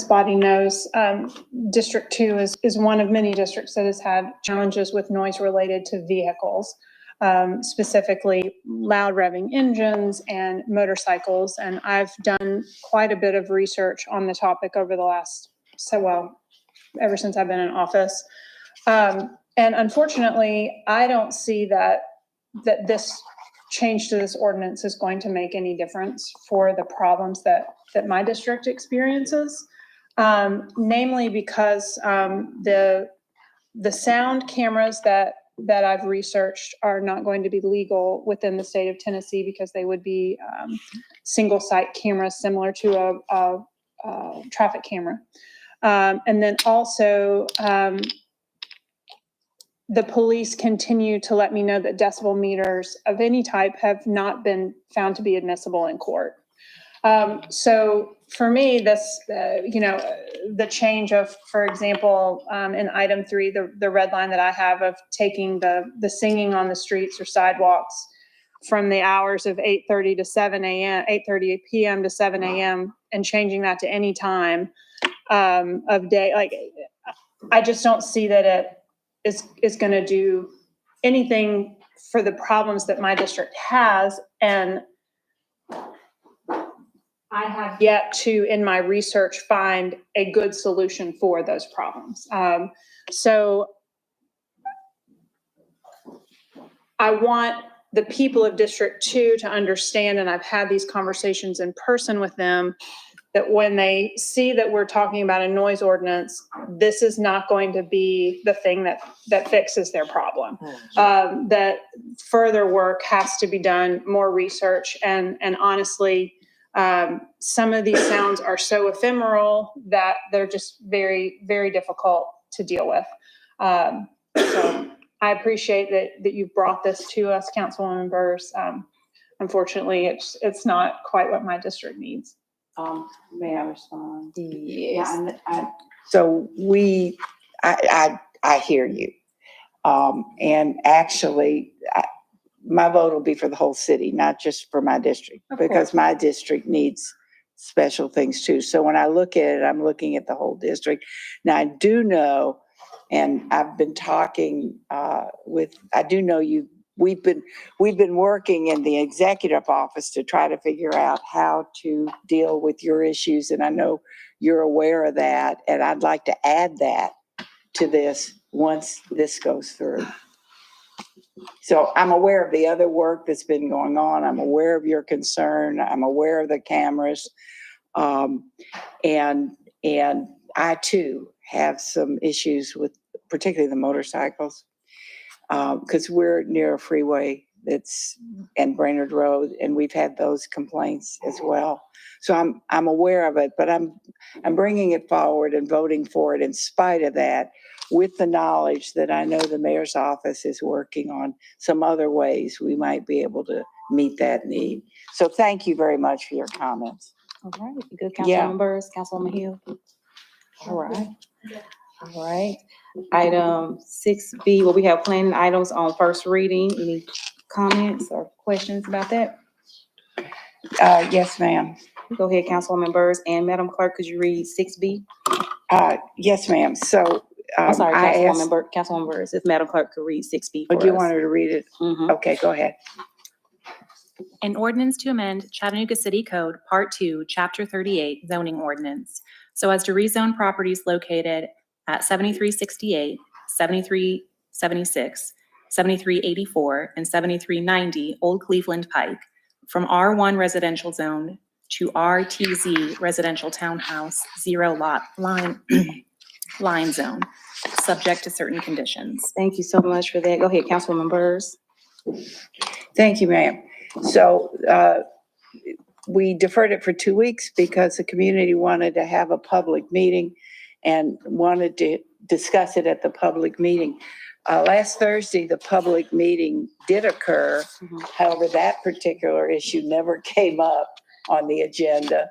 body knows, District 2 is one of many districts that has had challenges with noise related to vehicles, specifically loud revving engines and motorcycles. And I've done quite a bit of research on the topic over the last, ever since I've been in office. And unfortunately, I don't see that this change to this ordinance is going to make any difference for the problems that my district experiences. Namely because the sound cameras that I've researched are not going to be legal within the state of Tennessee because they would be single site cameras similar to a traffic camera. And then also, the police continue to let me know that decibel meters of any type have not been found to be admissible in court. So for me, this, the change of, for example, in item 3, the red line that I have of taking the singing on the streets or sidewalks from the hours of 8:30 to 7 a.m., 8:30 p.m. to 7 a.m. and changing that to any time of day. Like, I just don't see that it is going to do anything for the problems that my district has. And I have yet to, in my research, find a good solution for those problems. So I want the people of District 2 to understand, and I've had these conversations in person with them, that when they see that we're talking about a noise ordinance, this is not going to be the thing that fixes their problem. That further work has to be done, more research, and honestly, some of these sounds are so ephemeral that they're just very, very difficult to deal with. So I appreciate that you've brought this to us, Councilwoman Burrs. Unfortunately, it's not quite what my district needs. May I respond? Yes. So I hear you. And actually, my vote will be for the whole city, not just for my district, because my district needs special things too. So when I look at it, I'm looking at the whole district. Now I do know, and I've been talking we've been working in the executive office to try to figure out how to deal with your issues. And I know you're aware of that. And I'd like to add that to this once this goes through. So I'm aware of the other work that's been going on. I'm aware of your concern. I'm aware of the cameras. And I too have some issues with particularly the motorcycles. Because we're near a freeway and Brainerd Road, and we've had those complaints as well. So I'm aware of it, but I'm bringing it forward and voting for it in spite of that, with the knowledge that I know the mayor's office is working on some other ways we might be able to meet that need. So thank you very much for your comments. All right. Good, Councilwoman Burrs, Councilwoman Hill. All right. All right. Item 6B, well, we have planning items on first reading. Any comments or questions about that? Yes, ma'am. Go ahead, Councilwoman Burrs, and Madam Clerk, could you read 6B? Yes, ma'am. So I'm sorry, Councilwoman Burrs, if Madam Clerk could read 6B for us. Do you want her to read it? Mm-hmm. Okay, go ahead. An ordinance to amend Chattanooga City Code, Part 2, Chapter 38, zoning ordinance, so as to rezone properties located at 7368, 7376, 7384, and 7390 Old Cleveland Pike from R1 residential zone to RTZ residential townhouse 0 lot line zone, subject to certain conditions. Thank you so much for that. Go ahead, Councilwoman Burrs. Thank you, ma'am. So we deferred it for 2 weeks because the community wanted to have a public meeting and wanted to discuss it at the public meeting. Last Thursday, the public meeting did occur. Mm-hmm. However, that particular issue never came up on the agenda.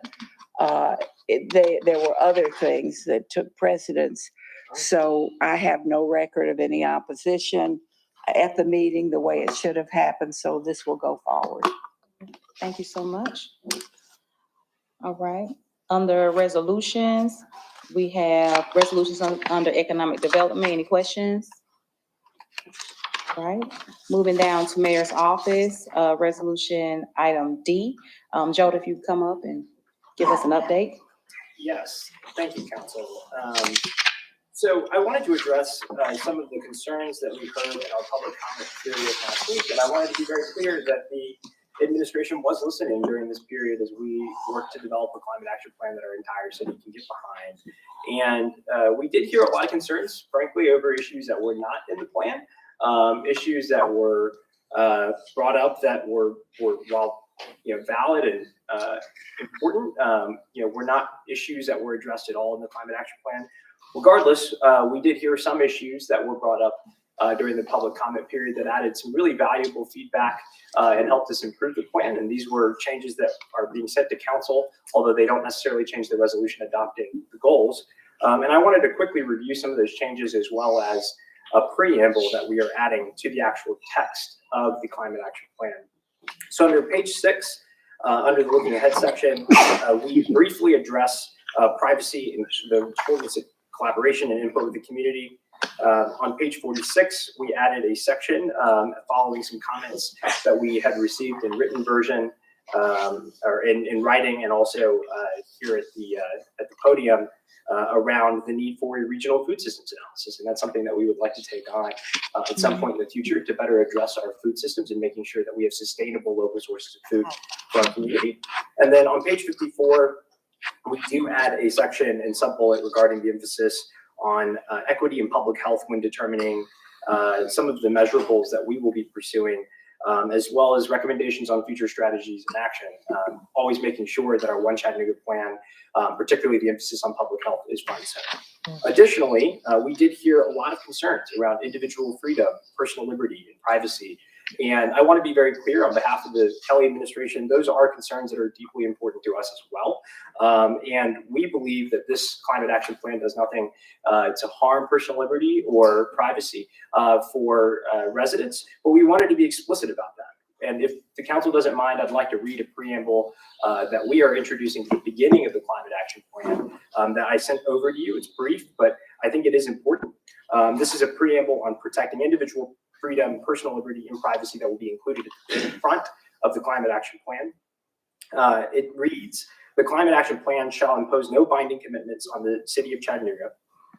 There were other things that took precedence. So I have no record of any opposition at the meeting the way it should have happened. So this will go forward. Thank you so much. All right. Under resolutions, We have resolutions under economic development. Any questions? All right, moving down to mayor's office, resolution item D. Joe, if you come up and give us an update. Yes, thank you, council. So I wanted to address some of the concerns that we heard in our public comment period last week, and I wanted to be very clear that the administration was listening during this period as we worked to develop a climate action plan that our entire city can get behind. And we did hear a lot of concerns, frankly, over issues that were not in the plan, issues that were brought up that were while valid and important, were not issues that were addressed at all in the climate action plan. Regardless, we did hear some issues that were brought up during the public comment period that added some really valuable feedback and helped us improve the plan. And these were changes that are being sent to council, although they don't necessarily change the resolution adopting the goals. And I wanted to quickly review some of those changes as well as a preamble that we are adding to the actual text of the climate action plan. So under page 6, under the looking ahead section, we briefly address privacy and the importance of collaboration and input with the community. On page 46, we added a section following some comments that we had received in written version or in writing, and also here at the podium around the need for a regional food systems analysis. And that's something that we would like to take on at some point in the future to better address our food systems and making sure that we have sustainable local sources of food for our community. And then on page 54, we do add a section and sub-bullet regarding the emphasis on equity and public health when determining some of the measurables that we will be pursuing, as well as recommendations on future strategies and action, always making sure that our One Chattanooga plan, particularly the emphasis on public health, is front and center. Additionally, we did hear a lot of concerns around individual freedom, personal liberty, and privacy. And I want to be very clear on behalf of the Kelly administration, those are concerns that are deeply important to us as well. And we believe that this climate action plan does nothing to harm personal liberty or privacy for residents, but we wanted to be explicit about that. And if the council doesn't mind, I'd like to read a preamble that we are introducing at the beginning of the climate action plan that I sent over to you. It's brief, but I think it is important. This is a preamble on protecting individual freedom, personal liberty, and privacy that will be included in the front of the climate action plan. It reads, the climate action plan shall impose no binding commitments on the city of Chattanooga.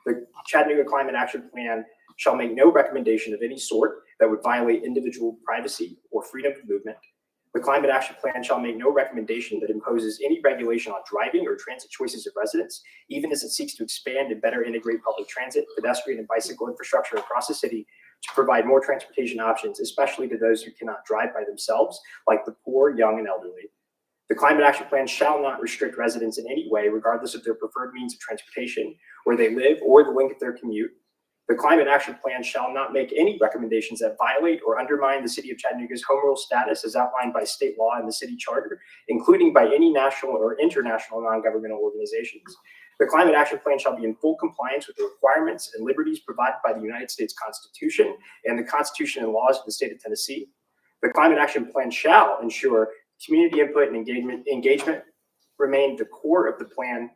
The Chattanooga climate action plan shall make no recommendation of any sort that would violate individual privacy or freedom of movement. The climate action plan shall make no recommendation that imposes any regulation on driving or transit choices of residents, even as it seeks to expand and better integrate public transit, pedestrian, and bicycle infrastructure across the city to provide more transportation options, especially to those who cannot drive by themselves, like the poor, young, and elderly. The climate action plan shall not restrict residents in any way, regardless of their preferred means of transportation, where they live, or the length of their commute. The climate action plan shall not make any recommendations that violate or undermine the city of Chattanooga's home rule status as outlined by state law and the city charter, including by any national or international non-governmental organizations. The climate action plan shall be in full compliance with the requirements and liberties provided by the United States Constitution and the Constitution and laws of the state of Tennessee. The climate action plan shall ensure community input and engagement remain the core of the plan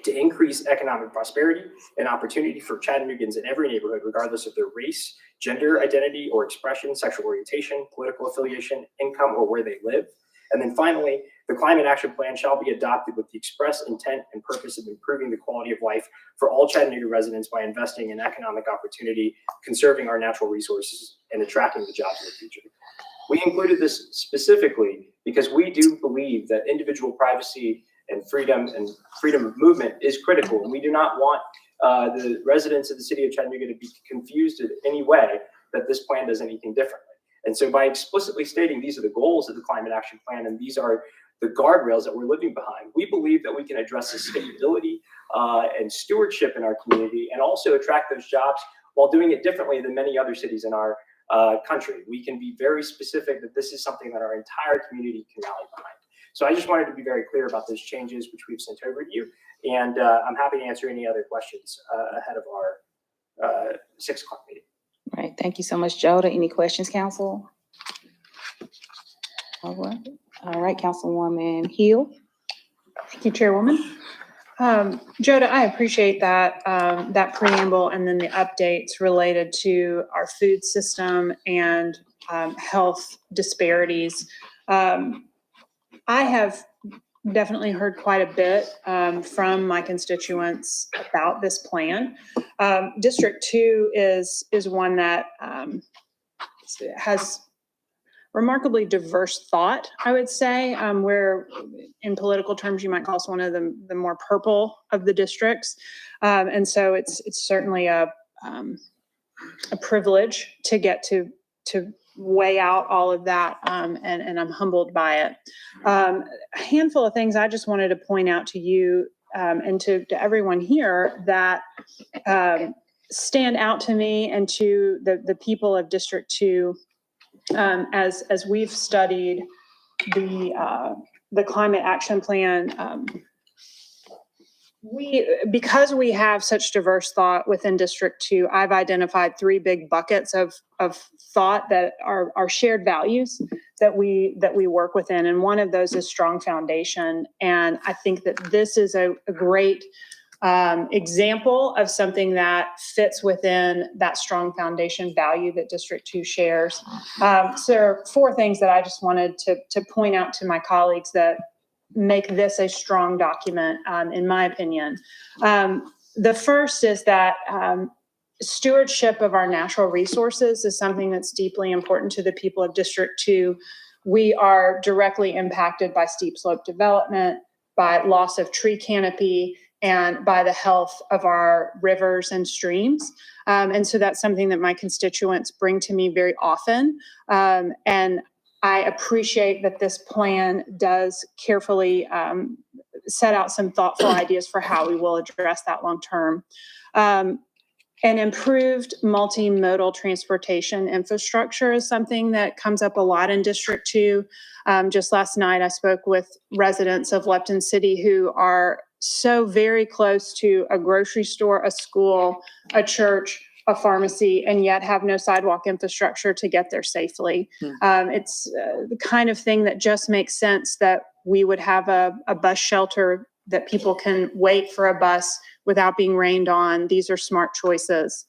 to increase economic prosperity and opportunity for Chattanoogans in every neighborhood, regardless of their race, gender identity or expression, sexual orientation, political affiliation, income, or where they live. And then finally, the climate action plan shall be adopted with the express intent and purpose of improving the quality of life for all Chattanooga residents by investing in economic opportunity, conserving our natural resources, and attracting the jobs of the future. We included this specifically because we do believe that individual privacy and freedom of movement is critical. And we do not want the residents of the city of Chattanooga to be confused in any way that this plan does anything differently. And so by explicitly stating these are the goals of the climate action plan and these are the guardrails that we're living behind, we believe that we can address sustainability and stewardship in our community and also attract those jobs while doing it differently than many other cities in our country. We can be very specific that this is something that our entire community can rally behind. So I just wanted to be very clear about those changes which we've sent over to you. And I'm happy to answer any other questions ahead of our 6 o'clock meeting. All right, thank you so much, Joda. Any questions, council? All right, Councilwoman Hill. Thank you, Chairwoman. Joda, I appreciate that, that preamble and then the updates related to our food system and health disparities. I have definitely heard quite a bit from my constituents about this plan. District 2 is one that has remarkably diverse thought, I would say, where in political terms you might call us one of the more purple of the districts. And so it's certainly a privilege to get to weigh out all of that, and I'm humbled by it. A handful of things I just wanted to point out to you and to everyone here that stand out to me and to the people of District 2 as we've studied the climate action plan. Because we have such diverse thought within District 2, I've identified 3 big buckets of thought that are shared values that we work within. And one of those is strong foundation. And I think that this is a great example of something that fits within that strong foundation value that District 2 shares. So there are 4 things that I just wanted to point out to my colleagues that make this a strong document, in my opinion. The first is that stewardship of our natural resources is something that's deeply important to the people of District 2. We are directly impacted by steep slope development, by loss of tree canopy, and by the health of our rivers and streams. And so that's something that my constituents bring to me very often. And I appreciate that this plan does carefully set out some thoughtful ideas for how we will address that long term. An improved multimodal transportation infrastructure is something that comes up a lot in District 2. Just last night, I spoke with residents of Lepton City who are so very close to a grocery store, a school, a church, a pharmacy, and yet have no sidewalk infrastructure to get there safely. It's the kind of thing that just makes sense that we would have a bus shelter that people can wait for a bus without being rained on. These are smart choices.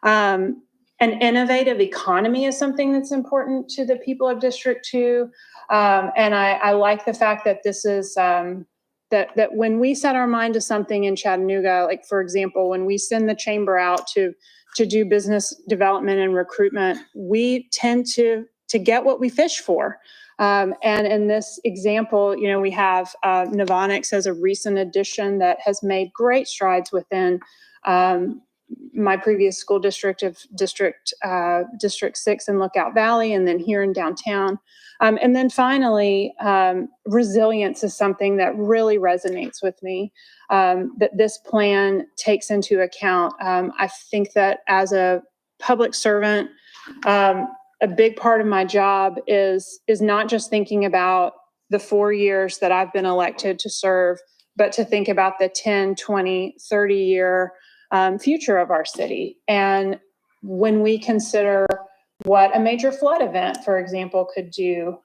An innovative economy is something that's important to the people of District 2. And I like the fact that this is, that when we set our mind to something in Chattanooga, like for example, when we send the chamber out to do business development and recruitment, we tend to get what we fish for. And in this example, we have Novonix as a recent addition that has made great strides within my previous school district of District 6 in Lookout Valley, and then here in downtown. And then finally, resilience is something that really resonates with me, that this plan takes into account. I think that as a public servant, a big part of my job is not just thinking about the 4 years that I've been elected to serve, but to think about the 10, 20, 30-year future of our city. And when we consider what a major flood event, for example, could do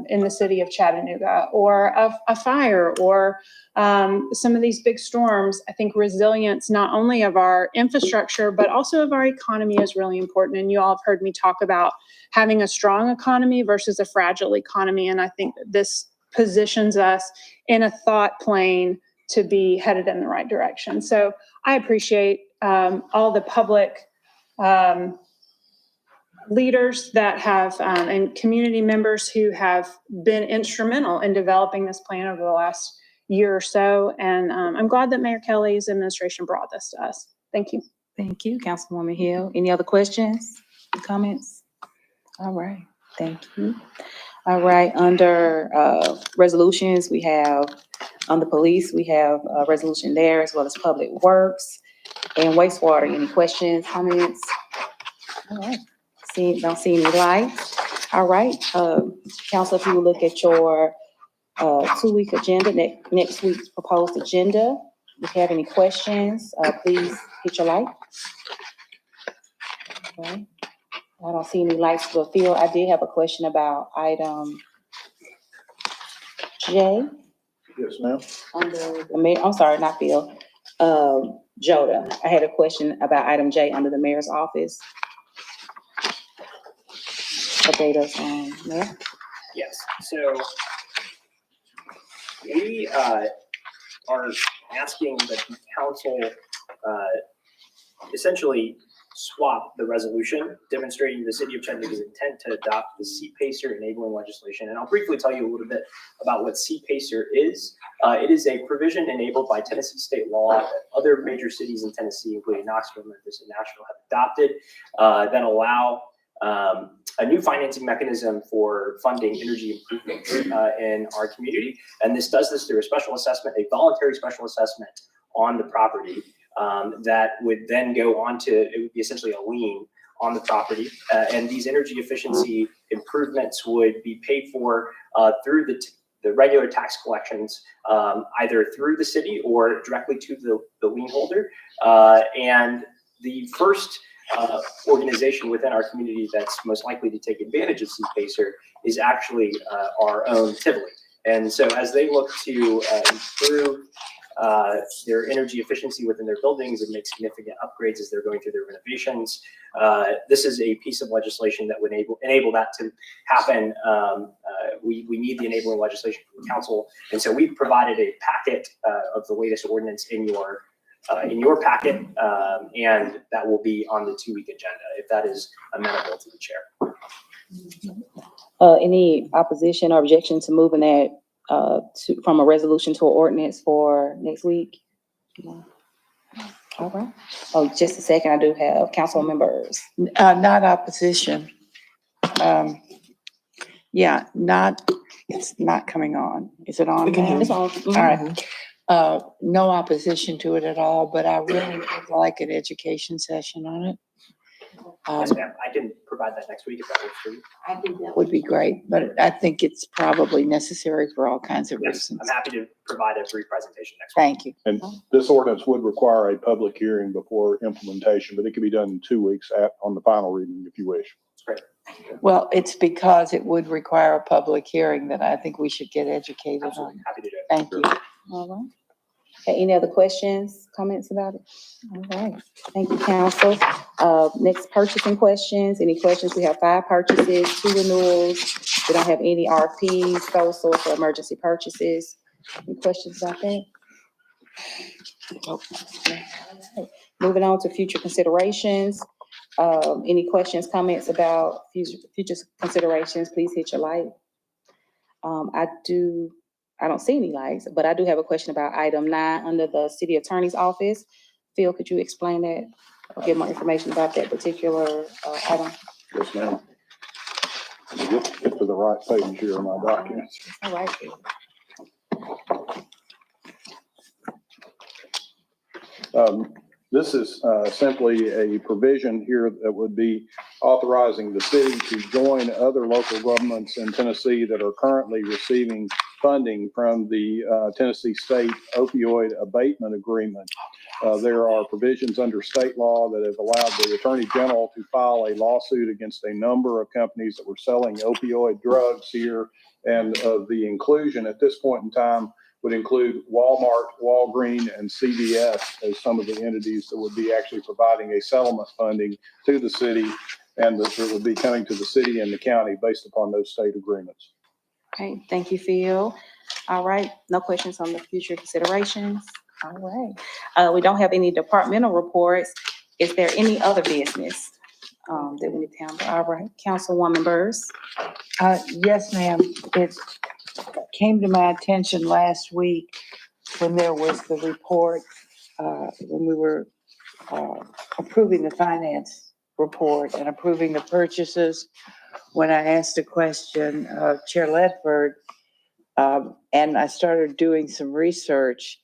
in the city of Chattanooga, or a fire, or some of these big storms, I think resilience not only of our infrastructure, but also of our economy is really important. And you all have heard me talk about having a strong economy versus a fragile economy. And I think that this positions us in a thought plane to be headed in the right direction. So I appreciate all the public leaders that have, and community members who have been instrumental in developing this plan over the last year or so. And I'm glad that Mayor Kelly's administration brought this to us. Thank you. Thank you, Councilwoman Hill. Any other questions, comments? All right, thank you. All right, under resolutions, we have, on the police, we have a resolution there, as well as public works and wastewater. Any questions, comments? All right, don't see any lights. All right, council, if you will look at your 2-week agenda, next week's proposed agenda. If you have any questions, please hit your light. Okay. I don't see any lights to the field. I did have a question about item J. Yes, ma'am. Under the mayor, I'm sorry, not Phil, Joda, I had a question about item J under the mayor's office. Update us on that. Yes, so we are asking that the council essentially swap the resolution demonstrating the city of Chattanooga's intent to adopt the CPACER enabling legislation. And I'll briefly tell you a little bit about what CPACER is. It is a provision enabled by Tennessee state law that other major cities in Tennessee, including Knoxville, Memphis, and Nashville, have adopted that allow a new financing mechanism for funding energy improvements in our community. And this does this through a special assessment, a voluntary special assessment on the property that would then go on to, it would be essentially a lien on the property. And these energy efficiency improvements would be paid for through the regular tax collections, either through the city or directly to the lien holder. And the first organization within our community that's most likely to take advantage of CPACER is actually our own Tivoli. And so as they look to improve their energy efficiency within their buildings and make significant upgrades as they're going through their renovations, this is a piece of legislation that would enable that to happen. We need the enabling legislation from the council. And so we've provided a packet of the latest ordinance in your packet, and that will be on the 2-week agenda, if that is amenable to the chair. Any opposition or objection to moving that from a resolution to an ordinance for next week? No. All right. Oh, just a second. I do have council members. Not opposition. Yeah, it's not coming on. Is it on now? It's on. All right. No opposition to it at all, but I really would like an education session on it. Yes, ma'am. I can provide that next week if that works for you. I think that would be great, but I think it's probably necessary for all kinds of Yes, reasons. I'm happy to provide a brief presentation next week. Thank you. And this ordinance would require a public hearing before implementation, but it can be done in 2 weeks on the final reading if you wish. It's great. Well, it's because it would require a public hearing that I think we should get educated Absolutely on. happy to do it. Thank you. All right. Okay, any other questions, comments about it? All right, thank you, council. Next, purchasing questions. Any questions? We have 5 purchases, 2 renewals. We don't have any RFPs, sole source or emergency purchases. Any questions about that? Okay. Moving on to future considerations. Any questions, comments about future considerations, please hit your light. I don't see any lights, but I do have a question about item 9 under the city attorney's office. Phil, could you explain that or give more information about that particular item? Yes, ma'am. Get to the right page here in my document. All right. This is simply a provision here that would be authorizing the city to join other local governments in Tennessee that are currently receiving funding from the Tennessee State Opioid Abatement Agreement. There are provisions under state law that have allowed the Attorney General to file a lawsuit against a number of companies that were selling opioid drugs here. And the inclusion at this point in time would include Walmart, Walgreens, and CVS as some of the entities that would be actually providing a settlement funding to the city, and that would be coming to the city and the county based upon those state agreements. Okay, thank you, Phil. All right, no questions on the future considerations. All right, we don't have any departmental reports. Is there any other business that we need to handle? All right, Councilwoman Burrs. Yes, ma'am. It came to my attention last week when there was the report, when we were approving the finance report and approving the purchases. When I asked a question of Chair Ledford, and I started doing some research,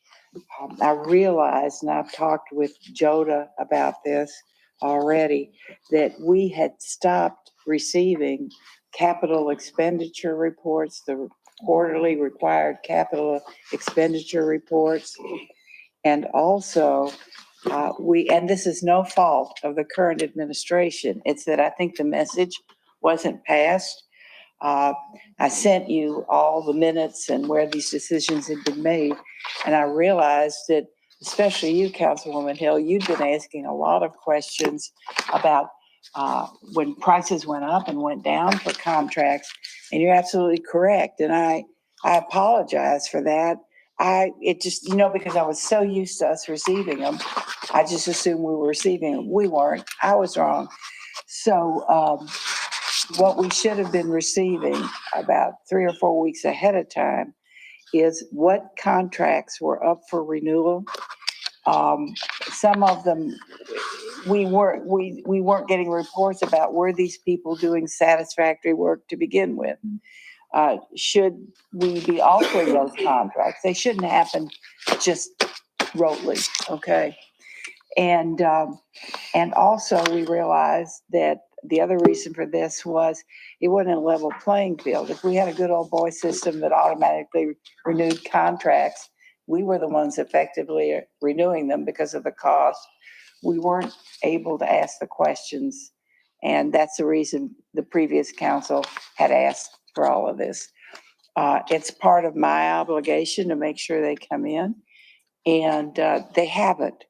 I realized, and I've talked with Joda about this already, that we had stopped receiving capital expenditure reports, the quarterly required capital expenditure reports. And also, and this is no fault of the current administration, it's that I think the message wasn't passed. I sent you all the minutes and where these decisions had been made. And I realized that, especially you, Councilwoman Hill, you'd been asking a lot of questions about when prices went up and went down for contracts. And you're absolutely correct. And I apologize for that. It just, because I was so used to us receiving them, I just assumed we were receiving them. We weren't. I was wrong. So what we should have been receiving about 3 or 4 weeks ahead of time is what contracts were up for renewal. Some of them, we weren't getting reports about, were these people doing satisfactory work to begin with? Should we be altering those contracts? They shouldn't happen just rotely, okay? And also we realized that the other reason for this was it wasn't a level playing field. If we had a good old boy system that automatically renewed contracts, we were the ones effectively renewing them because of the cost. We weren't able to ask the questions, and that's the reason the previous council had asked for all of this. It's part of my obligation to make sure they come in, and they haven't.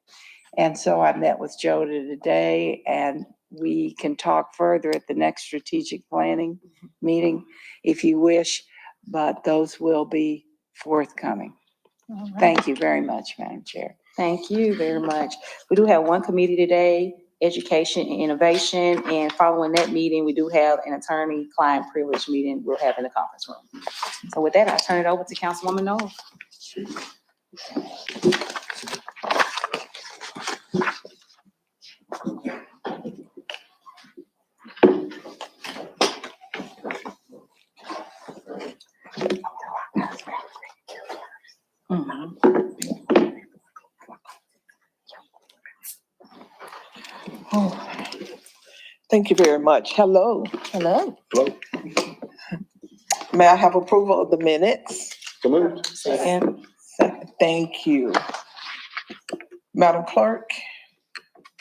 And so I met with Joe today, and we can talk further at the next strategic planning meeting if you wish, but those will be forthcoming. Thank you very much, Madam Chair. Thank you very much. We do have one committee today, Education and Innovation, and following that meeting, we do have an attorney-client privilege meeting we'll have in the conference room. So with that, I turn it over to Councilwoman Noel. Thank you very much. Hello. Hello. Hello. May I have approval of the minutes? So moved. Second. Thank you. Madam Clerk,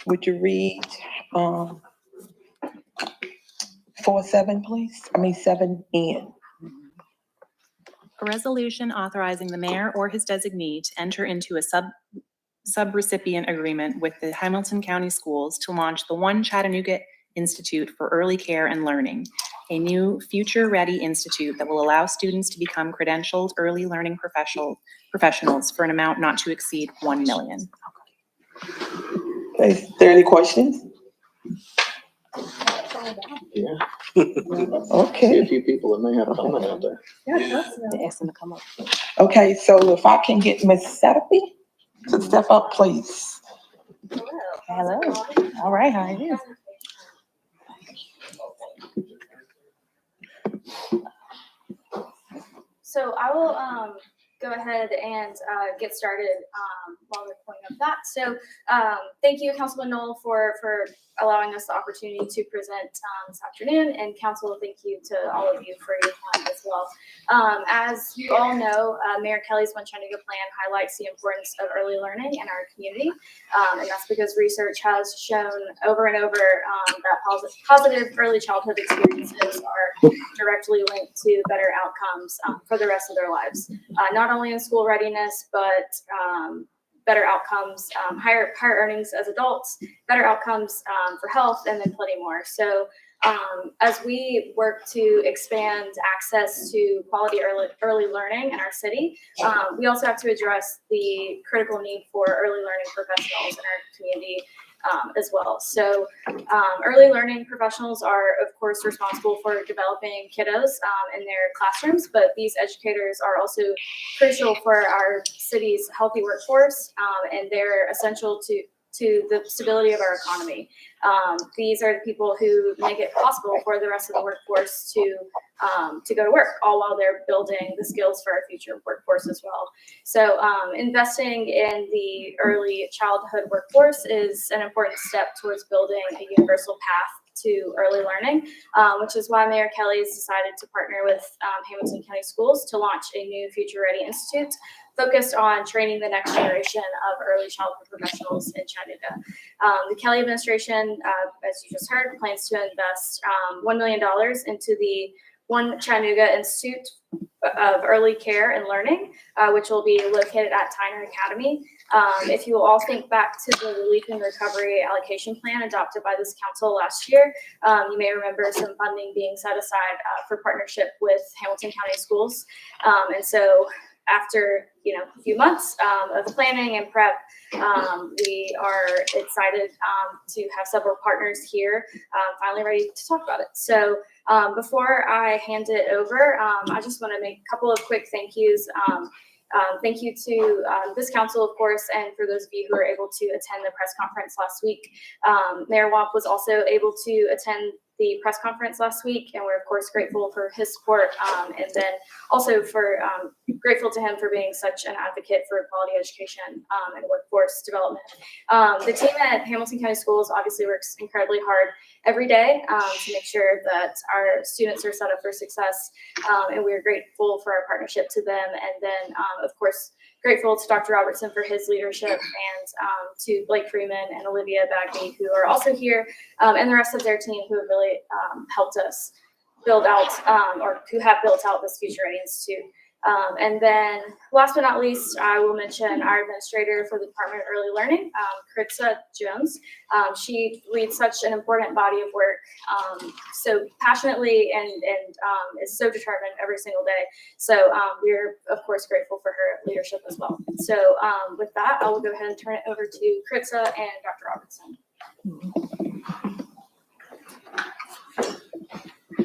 would you read 4-7, please? 7N. A resolution authorizing the mayor or his designee to enter into a subrecipient agreement with the Hamilton County Schools to launch the One Chattanooga Institute for Early Care and Learning, a new future-ready institute that will allow students to become credentialed early learning professionals for an amount not to exceed $1 million. Is there any questions? Yeah. Okay. See a few people that may have a comment out there. Ask them to come up. Okay, so if I can get Ms. Satterby to step up, please. Hello. All right, how are you? So I will go ahead and get started while we're pulling up that. So thank you, Councilman Knoll, for allowing us the opportunity to present this afternoon. And council, thank you to all of you for your time as well. As you all know, Mayor Kelly's One Chattanooga plan highlights the importance of early learning in our community. And that's because research has shown over and over that positive early childhood experiences are directly linked to better outcomes for the rest of their lives. Not only in school readiness, but better outcomes, higher earnings as adults, better outcomes for health, and then plenty more. So as we work to expand access to quality early learning in our city, we also have to address the critical need for early learning professionals in our community as well. So early learning professionals are, of course, responsible for developing kiddos in their classrooms, but these educators are also crucial for our city's healthy workforce, and they're essential to the stability of our economy. These are the people who make it possible for the rest of the workforce to go to work, all while they're building the skills for our future workforce as well. So investing in the early childhood workforce is an important step towards building a universal path to early learning, which is why Mayor Kelly has decided to partner with Hamilton County Schools to launch a new Future Ready Institute focused on training the next generation of early childhood professionals in Chattanooga. The Kelly administration, as you just heard, plans to invest $1 million into the One Chattanooga Institute of Early Care and Learning, which will be located at Tyner Academy. If you will all think back to the Relief and Recovery Allocation Plan adopted by this council last year, you may remember some funding being set aside for partnership with Hamilton County Schools. And so after a few months of planning and prep, we are excited to have several partners here finally ready to talk about it. So before I hand it over, I just want to make a couple of quick thank yous. Thank you to this council, of course, and for those of you who were able to attend the press conference last week. Mayor Wap was also able to attend the press conference last week, and we're of course grateful for his support, and then also for grateful to him for being such an advocate for quality education and workforce development. The team at Hamilton County Schools obviously works incredibly hard every day to make sure that our students are set up for success, and we're grateful for our partnership to them, and then of course grateful to Dr. Robertson for his leadership, and to Blake Freeman and Olivia Bagney, who are also here, and the rest of their team who have really helped us build out, or who have built out this Future Ready Institute. And then last but not least, I will mention our administrator for the Department of Early Learning, Caritza Jones. She leads such an important body of work so passionately and is so determined every single day. So we're of course grateful for her leadership as well. So with that, I will go ahead and turn it over to Caritza and Dr. Robertson.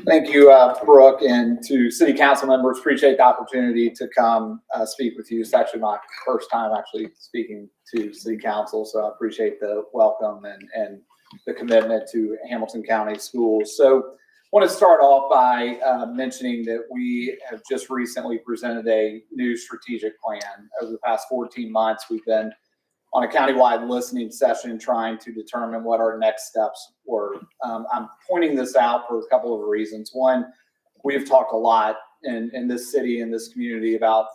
Thank you, Brooke, and to city council members. Appreciate the opportunity to come speak with you. It's actually my first time actually speaking to city council, so I appreciate the welcome and the commitment to Hamilton County Schools. So I want to start off by mentioning that we have just recently presented a new strategic plan. Over the past 14 months, we've been on a countywide listening session trying to determine what our next steps were. I'm pointing this out for a couple of reasons. One, we've talked a lot in this city, in this community about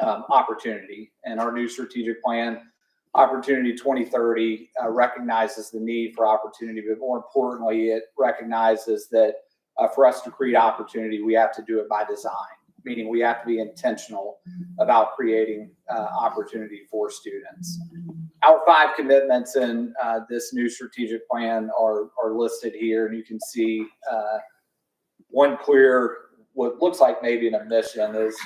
opportunity, and our new strategic plan, Opportunity 2030, recognizes the need for opportunity, but more importantly, it recognizes that for us to create opportunity, we have to do it by design, meaning we have to be intentional about creating opportunity for students. Our 5 commitments in this new strategic plan are listed here, and you can see one clear, what looks like maybe an omission, is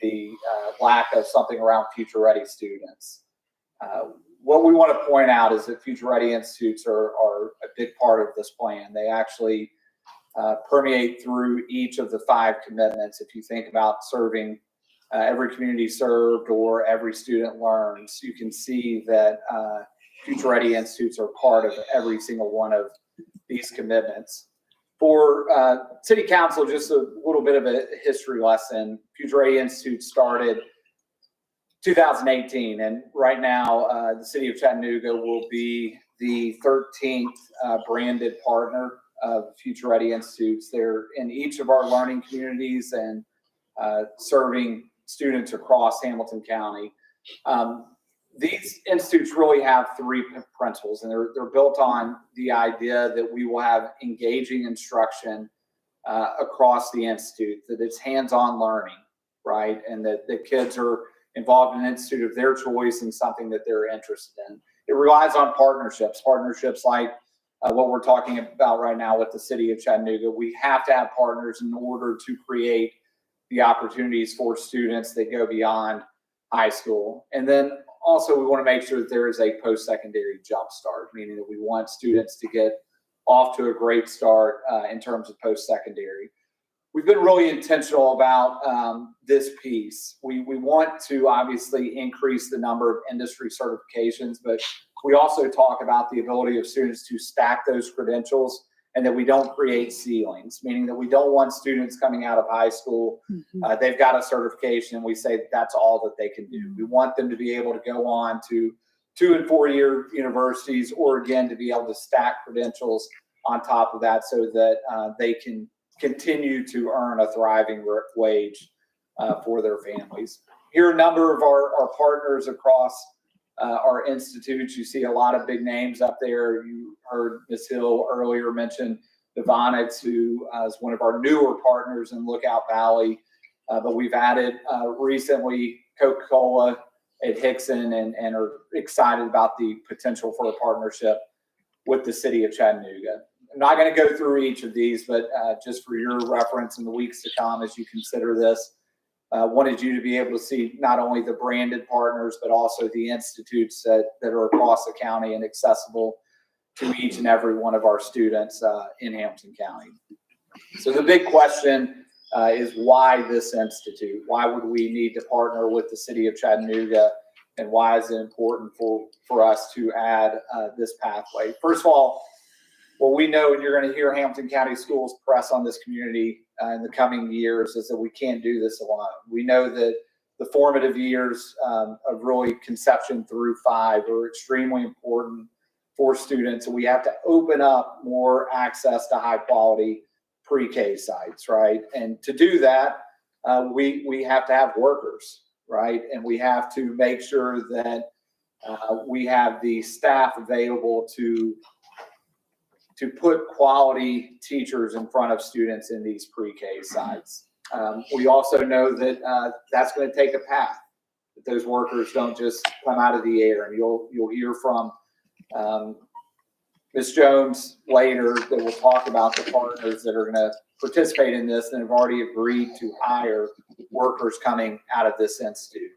the lack of something around future ready students. What we want to point out is that future ready institutes are a big part of this plan. They actually permeate through each of the 5 commitments. If you think about serving every community served or every student learns, you can see that Future Ready Institutes are part of every single one of these commitments. For City Council, just a little bit of a history lesson. Future Ready Institute started 2018, and right now the City of Chattanooga will be the 13th branded partner of Future Ready Institutes. They're in each of our learning communities and serving students across Hamilton County. These institutes really have 3 principles, and they're built on the idea that we will have engaging instruction across the institute, that it's hands-on learning, right? And that the kids are involved in an institute of their choice and something that they're interested in. It relies on partnerships like what we're talking about right now with the City of Chattanooga. We have to have partners in order to create the opportunities for students that go beyond high school. And then also we want to make sure that there is a post-secondary jump start, meaning that we want students to get off to a great start in terms of post-secondary. We've been really intentional about this piece. We want to obviously increase the number of industry certifications, but we also talk about the ability of students to stack those credentials, and that we don't create ceilings, meaning that we don't want students coming out of high school, they've got a certification, and we say that's all that they can do. We want them to be able to go on to 2- and 4-year universities, or again, to be able to stack credentials on top of that so that they can continue to earn a thriving wage for their families. Here are a number of our partners across our institutes. You see a lot of big names up there. You heard Ms. Hill earlier mention Devonics, who is one of our newer partners in Lookout Valley. But we've added recently Coca-Cola at Hickson and are excited about the potential for a partnership with the city of Chattanooga. I'm not going to go through each of these, but just for your reference in the weeks to come as you consider this, wanted you to be able to see not only the branded partners, but also the institutes that are across the county and accessible to each and every one of our students in Hamilton County. So the big question is why this institute? Why would we need to partner with the city of Chattanooga? And why is it important for us to add this pathway? First of all, what we know, and you're going to hear Hamilton County Schools press on this community in the coming years, is that we can't do this alone. We know that the formative years of really conception through 5 are extremely important for students, and we have to open up more access to high quality pre-K sites, right? And to do that, we have to have workers, right? And we have to make sure that we have the staff available to put quality teachers in front of students in these pre-K sites. We also know that that's going to take a path. That those workers don't just come out of the air, and you'll hear from Ms. Jones later that will talk about the partners that are going to participate in this and have already agreed to hire workers coming out of this institute.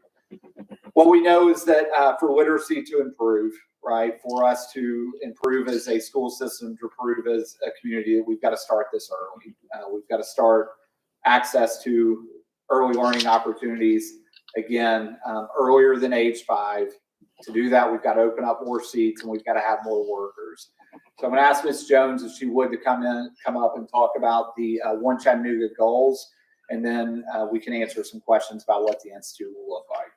What we know is that for literacy to improve, right, for us to improve as a school system, to improve as a community, we've got to start this early. We've got to start access to early learning opportunities, again, earlier than age 5. To do that, we've got to open up more seats and we've got to have more workers. So I'm going to ask Ms. Jones if she would to come up and talk about the One Chattanooga goals, and then we can answer some questions about what the institute will look like.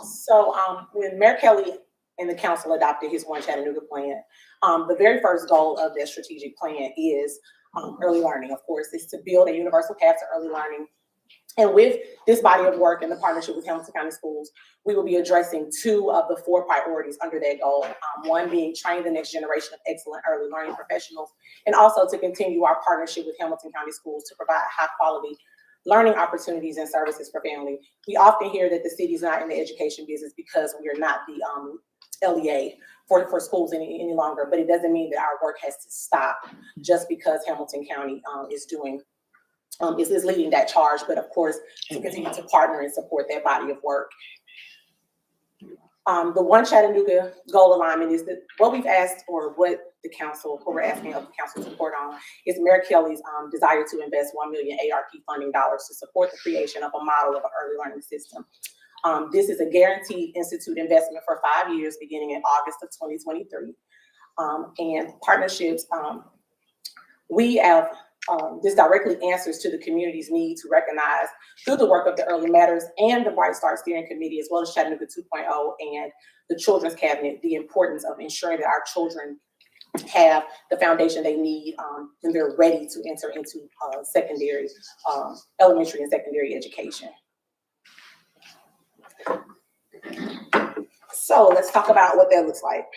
So when Mayor Kelly and the council adopted his One Chattanooga plan, the very first goal of their strategic plan is early learning. Of course, is to build a universal path to early learning. And with this body of work and the partnership with Hamilton County Schools, we will be addressing 2 of the 4 priorities under that goal. One being train the next generation of excellent early learning professionals, and also to continue our partnership with Hamilton County Schools to provide high quality learning opportunities and services for family. We often hear that the city is not in the education business because we are not the LEA for schools any longer, but it doesn't mean that our work has to stop just because Hamilton County is leading that charge, but of course, to continue to partner and support that body of work. The One Chattanooga goal alignment is that what we've asked, or what we're asking of the council support on, is Mayor Kelly's desire to invest $1 million ARP funding dollars to support the creation of a model of an early learning system. This is a guaranteed institute investment for 5 years, beginning in August of 2023. And partnerships, we have, this directly answers to the community's need to recognize through the work of the Early Matters and the Bright Start Steering Committee, as well as Chattanooga 2.0 and the Children's Cabinet, the importance of ensuring that our children have the foundation they need when they're ready to enter into secondary, elementary and secondary education. So let's talk about what that looks like.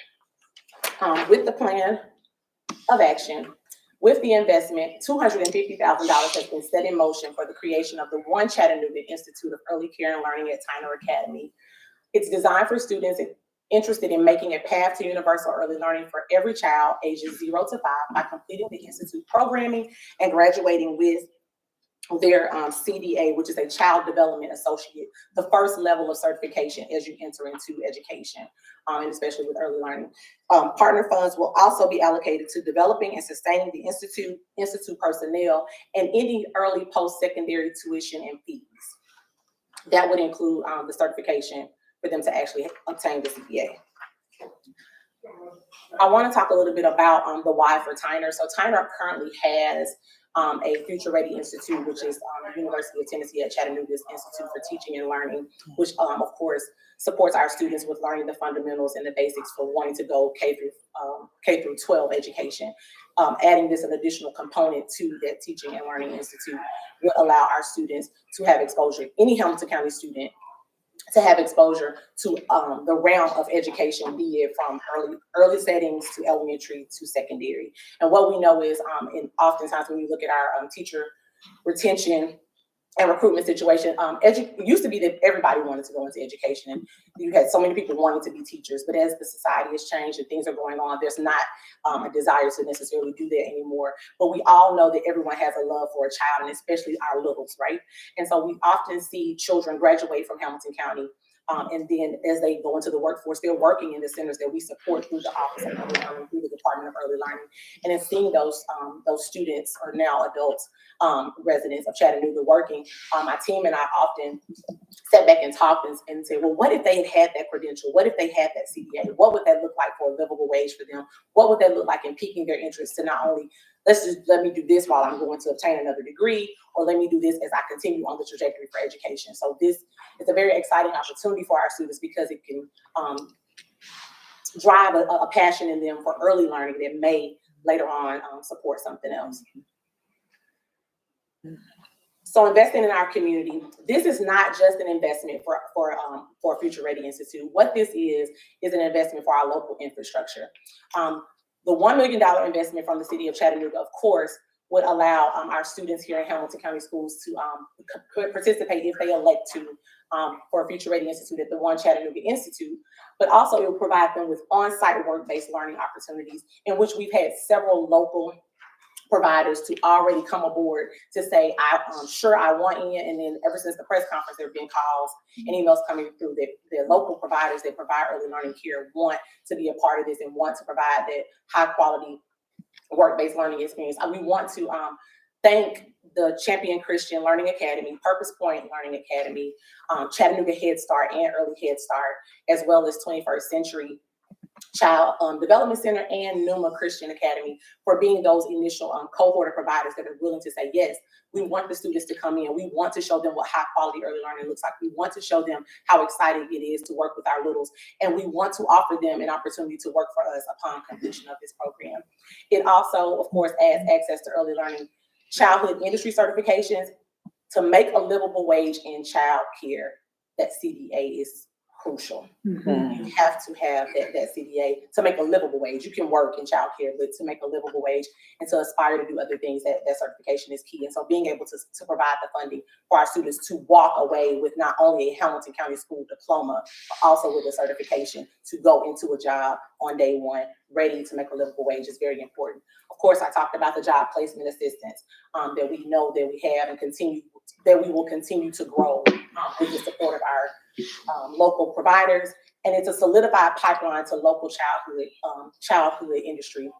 With the plan of action, with the investment, $250,000 has been set in motion for the creation of the One Chattanooga Institute of Early Care and Learning at Tyner Academy. It's designed for students interested in making a path to universal early learning for every child ages 0 to 5 by completing the institute programming and graduating with their CDA, which is a Child Development Associate, the first level of certification as you enter into education, and especially with early learning. Partner funds will also be allocated to developing and sustaining the institute personnel, and any early post-secondary tuition and fees. That would include the certification for them to actually obtain the CDA. I want to talk a little bit about the why for Tyner. So Tyner currently has a Future Ready Institute, which is University of Tennessee at Chattanooga's Institute for Teaching and Learning, which of course supports our students with learning the fundamentals and the basics for wanting to go K through 12 education. Adding this an additional component to that Teaching and Learning Institute will allow our students to have exposure. Any Hamilton County student to have exposure to the realm of education, be it from early settings to elementary to secondary. And what we know is, and oftentimes when you look at our teacher retention and recruitment situation, it used to be that everybody wanted to go into education, and you had so many people wanting to be teachers. But as the society has changed and things are going on, there's not a desire to necessarily do that anymore. But we all know that everyone has a love for a child, and especially our littles, right? And so we often see children graduate from Hamilton County, and then as they go into the workforce, they're working in the centers that we support through the Office of Early Learning, through the Department of Early Learning. And then seeing those students, or now adults, residents of Chattanooga working, my team and I often sat back and talked and said, well, what if they had that credential? What if they had that CDA? What would that look like for a livable wage for them? What would that look like in piquing their interest to not only, let me do this while I'm going to obtain another degree, or let me do this as I continue on the trajectory for education. So this is a very exciting opportunity for our students, because it can drive a passion in them for early learning that may later on support something else. So investing in our community, this is not just an investment for Future Ready Institute. What this is an investment for our local infrastructure. The $1 million investment from the city of Chattanooga, of course, would allow our students here in Hamilton County Schools to participate, if they elect to, for Future Ready Institute at the One Chattanooga Institute. But also it will provide them with on-site work-based learning opportunities, in which we've had several local providers to already come aboard to say, I'm sure I want in. And then ever since the press conference, there have been calls and emails coming through that the local providers that provide early learning care want to be a part of this and want to provide that high quality work-based learning experience. We want to thank the Champion Christian Learning Academy, Purpose Point Learning Academy, Chattanooga Head Start and Early Head Start, as well as 21st Century Child Development Center and Numa Christian Academy, for being those initial cohort of providers that are willing to say, yes, we want the students to come in. We want to show them what high quality early learning looks like. We want to show them how exciting it is to work with our littles. And we want to offer them an opportunity to work for us upon completion of this program. It also, of course, adds access to early learning childhood industry certifications to make a livable wage in child care. That CDA is crucial. Mm-hmm. You have to have that CDA to make a livable wage. You can work in childcare, but to make a livable wage and to aspire to do other things, that certification is key. And so being able to provide the funding for our students to walk away with not only a Hamilton County School diploma, but also with a certification to go into a job on day one, ready to make a livable wage, is very important. Of course, I talked about the job placement assistance that we know that we have and that we will continue to grow with the support of our local providers. And it's a solidified pipeline to local childhood industry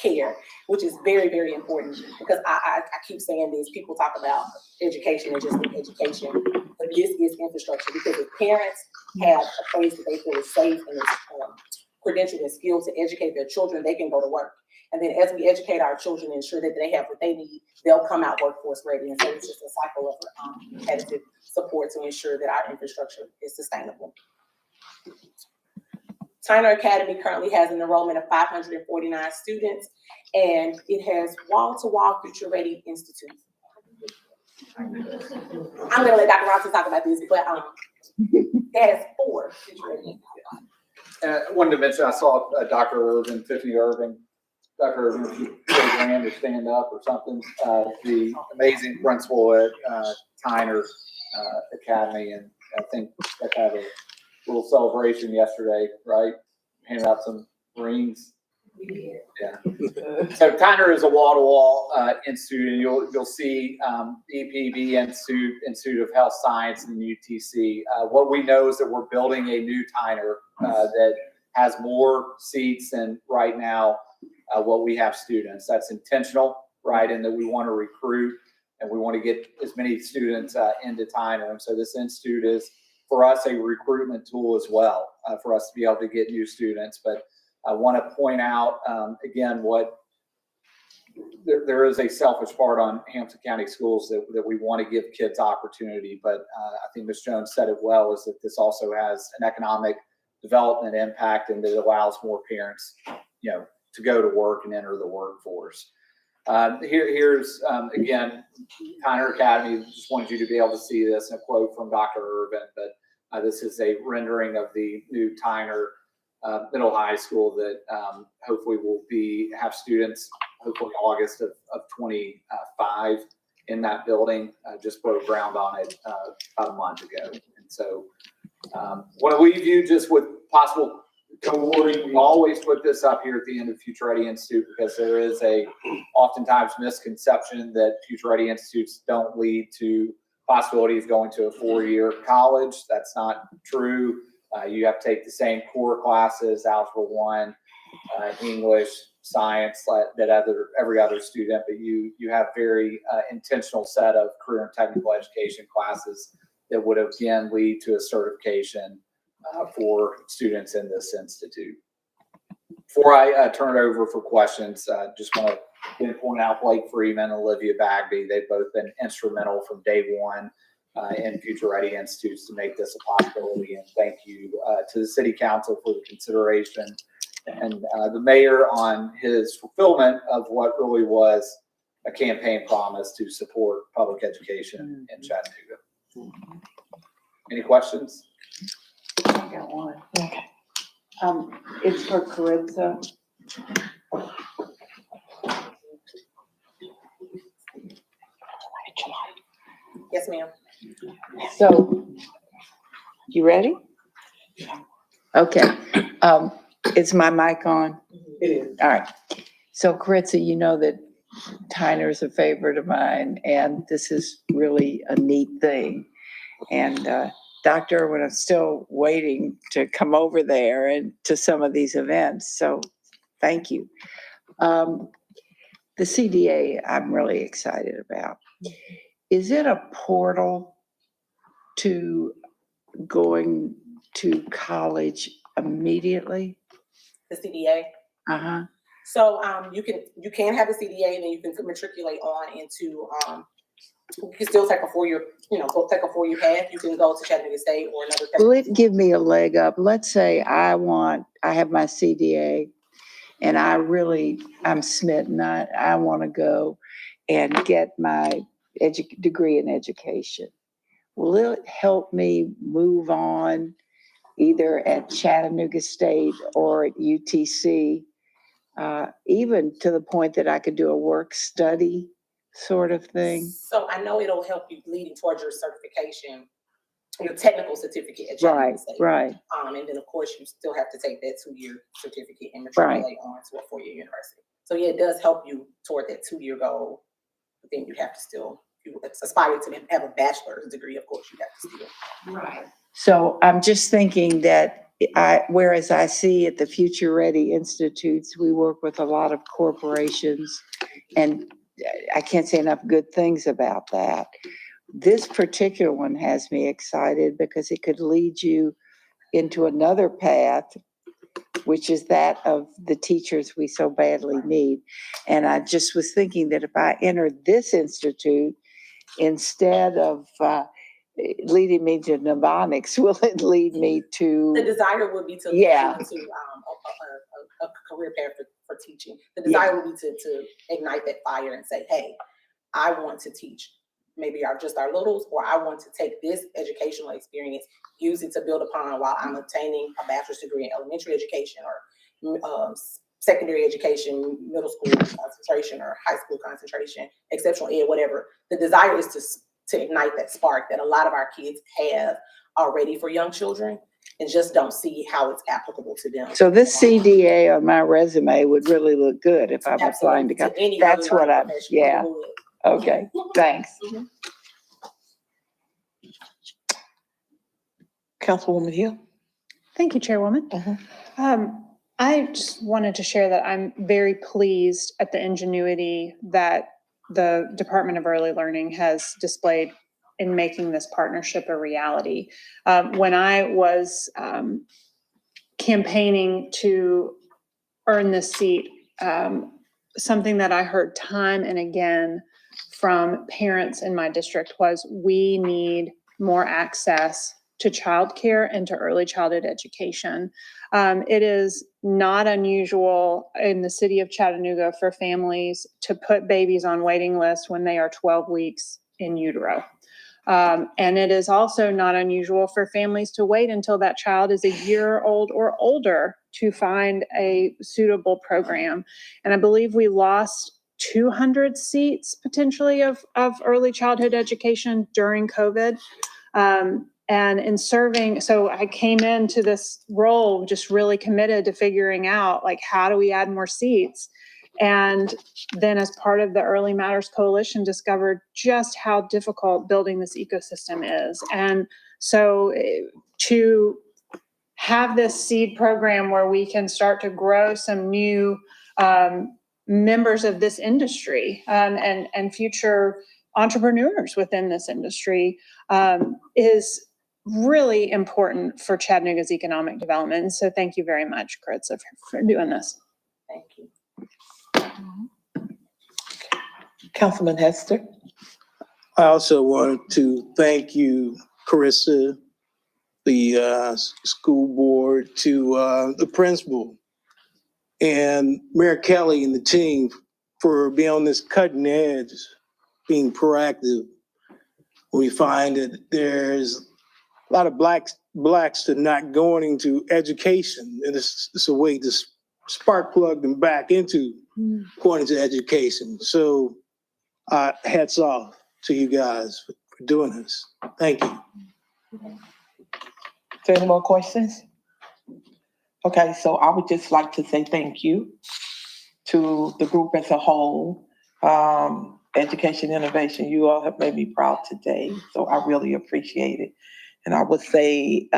care, which is very, very important, because I keep saying this, people talk about education and just education, but this is infrastructure, because if parents have a place that they feel is safe and is credentialed and skilled to educate their children, they can go to work. And then as we educate our children and ensure that they have what they need, they'll come out workforce ready. And so it's just a cycle of competitive support to ensure that our infrastructure is sustainable. Tyner Academy currently has an enrollment of 549 students, and it has wall-to-wall Future Ready Institute. I'm gonna let Dr. Robinson talk about this, but it has 4 Future Ready. I wanted to mention, I saw Dr. Irvin, Tiffany Irvin. Dr. Irvin, if you raise your hand or stand up or something, the amazing principal at Tyner Academy, and I think they had a little celebration yesterday, right? Handed out some rings. Yeah. So Tyner is a wall-to-wall institute, and you'll see EPB Institute of Health Science and UTC. What we know is that we're building a new Tyner that has more seats than right now what we have students. That's intentional, right? And that we want to recruit and we want to get as many students into Tyner. And so this institute is, for us, a recruitment tool as well, for us to be able to get new students. But I want to point out, again, there is a selfish part on Hampton County Schools that we want to give kids opportunity. But I think Ms. Jones said it well, is that this also has an economic development impact, and that it allows more parents, to go to work and enter the workforce. Here's again, Tyner Academy. Just wanted you to be able to see this, and a quote from Dr. Irvin. But This is a rendering of the new Tyner Middle High School that hopefully will have students, hopefully August of 25 in that building. Just broke ground on it about a month ago. And so want to leave you just with possible co-awarding. We always put this up here at the end of Future Ready Institute because there is a oftentimes misconception that Future Ready Institutes don't lead to possibility of going to a 4-year college. That's not true. You have to take the same core classes, Algebra 1, English, science, that every other student, but you have very intentional set of career and technical education classes that would again lead to a certification for students in this institute. Before I turn it over for questions, just want to point out Blake Freeman and Olivia Bagby. They've both been instrumental from day one in Future Ready Institutes to make this a possibility. And thank you to the City Council for the consideration and the mayor on his fulfillment of what really was a campaign promise to support public education in Chattanooga. Any questions? I got one. Okay. It's for Caritza. Yes, ma'am. So, you ready? Okay. Is my mic on? It is. All right. So Caritza, you know that Tyner's a favorite of mine, and this is really a neat thing. And Dr. Irwin, I'm still waiting to come over there and to some of these events. So thank you. The CDA, I'm really excited about. Is it a portal to going to college immediately? The CDA. Uh-huh. So you can have a CDA and then you can matriculate on into you can still take a 4-year, take a 4-year path. You can go to Chattanooga State or another. Will it give me a leg up? Let's say I have my CDA and I'm smitten. I want to go and get my degree in education. Will it help me move on either at Chattanooga State or at UTC, even to the point that I could do a work study sort of thing? So I know it'll help you leading towards your certification, your technical certificate at Chattanooga State. Right. And then of course you still have to take that 2-year certificate and matriculate on to a 4-year university. So yeah, it does help you toward that 2-year goal. But then you have to still, if you aspire to have a bachelor's degree, of course you have to still. Right. So I'm just thinking that whereas I see at the Future Ready Institutes, we work with a lot of corporations, and I can't say enough good things about that. This particular one has me excited because it could lead you into another path, which is that of the teachers we so badly need. And I just was thinking that if I entered this institute, instead of leading me to mnemonics, will it lead me to? The desire would be to lead you into a career path for teaching. The desire would be to ignite that fire and say, hey, I want to teach maybe just our littles, or I want to take this educational experience, use it to build upon while I'm obtaining a bachelor's degree in elementary education or secondary education, middle school concentration or high school concentration, exceptional ed, whatever. The desire is to ignite that spark that a lot of our kids have already for young children and just don't see how it's applicable to them. So this CDA on my resume would really look good if I'm applying to college. That's what I'm, Okay, thanks. Councilwoman Hill. Thank you, Chairwoman. I just wanted to share that I'm very pleased at the ingenuity that the Department of Early Learning has displayed in making this partnership a reality. When I was campaigning to earn this seat, something that I heard time and again from parents in my district was, we need more access to childcare and to early childhood education. It is not unusual in the city of Chattanooga for families to put babies on waiting lists when they are 12 weeks in utero. And it is also not unusual for families to wait until that child is a year old or older to find a suitable program. And I believe we lost 200 seats potentially of early childhood education during COVID. And in serving, so I came into this role just really committed to figuring out, like, how do we add more seats? And then as part of the Early Matters Coalition, discovered just how difficult building this ecosystem is. And so to have this seed program where we can start to grow some new members of this industry and future entrepreneurs within this industry is really important for Chattanooga's economic development. So thank you very much, Caritza, for doing this. Thank you. Councilman Hester. I also wanted to thank you, Carissa, the school board, to the principal, and Mayor Kelly and the team for being on this cutting edge, being proactive. We find that there's a lot of blacks that are not going into education, and it's a way to spark plug them back into going into education. So hats off to you guys for doing this. Thank you. Is there any more questions? Okay, so I would just like to say thank you to the group as a whole. Education Innovation, you all have made me proud today, so I really appreciate it. And I would say,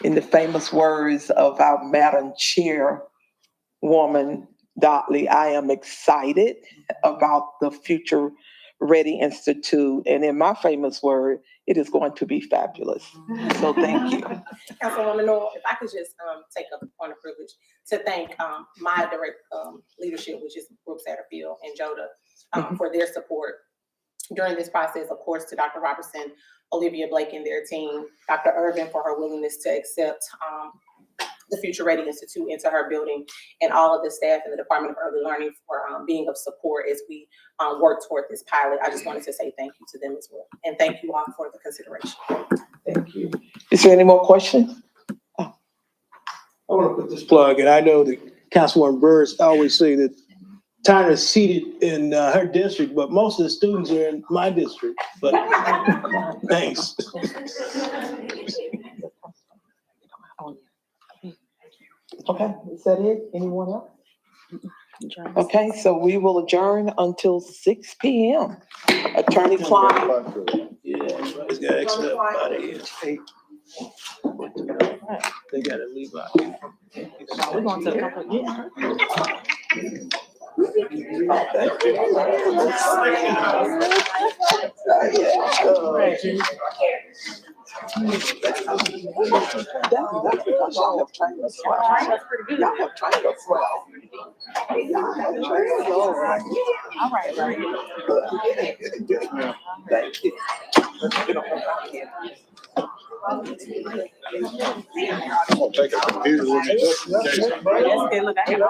in the famous words of our Madam Chairwoman, Dotley, I am excited about the Future Ready Institute. And in my famous word, it is going to be fabulous. So thank you. Councilwoman Noel, if I could just take up the point of privilege to thank my direct leadership, which is Brooke Satterfield and Joda, for their support during this process. Of course, to Dr. Robertson, Olivia Blake and their team, Dr. Irvin for her willingness to accept the Future Ready Institute into her building, and all of the staff in the Department of Early Learning for being of support as we work toward this pilot. I just wanted to say thank you to them as well. And thank you all for the consideration. Thank you. Is there any more questions? I want to put this plug, and I know that Councilwoman Burris always say that Tyner's seated in her district, but most of the students are in my district. But thanks. Okay, is that it? Anyone else? Okay, so we will adjourn until 6 p.m. Attorney Klein. Yeah, everybody's got extra out of here. They gotta leave out. We're going to a couple, That's because y'all have trained us well. Y'all have trained us well. Y'all have trained us well. all right, right. Thank you. Take a computer with me just in case. Yes, okay, look, I have.